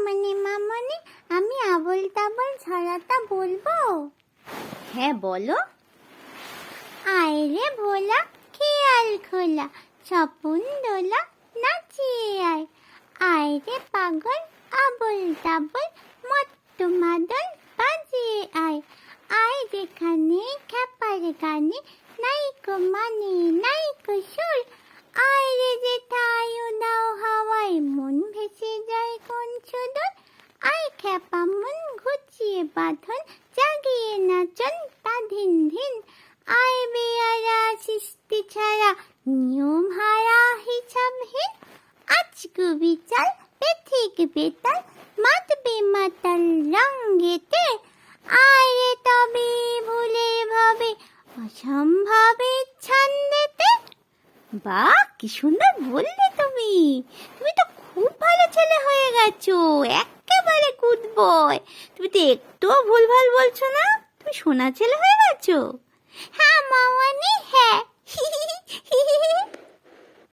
মামনি মামনি, আমি আবল তাবল ছড়াটা বলবো? হ্যাঁ বলো। আয় রে ভোলা, খেয়াল খোলা, স্বপন দোলা, নাচিয়ে আয়। আয় রে পাগল, আবল তাবল, মত্ত মাদল বাজিয়ে আয়। আয় যেখানে খ্যাপার গানে, নাইকো মানে নাইকো সুর। আয় রে যেথায় উদাও হাওয়ায়, মন ভেসে যায় কোন সুদূর। আয় খ্যাপা মন ঘুচিয়ে বাঁধন, জাগিয়ে নাচন তা ধিন ধিন। আয় বেয়ারা সৃষ্টি ছাড়া, নিয়ম হারা হিসাবহীন। আজকু বিচাল বেঠিক বেতাল, মাতবে মাতাল রঙ্গেতে। আয় রে তবে ভুলে ভাবে, অসম্ভবে ছন্দেতে। বাহ, কি সুন্দর বললে তুমি। তুমি তো খুব ভালো ছেলে হয়ে গেছো, একেবারে গুড বয়। তুমি তো একটুও ভুলভাল বলছো না, তুমি সোনা ছেলে হয়ে গেছো। হ্যাঁ মামানি,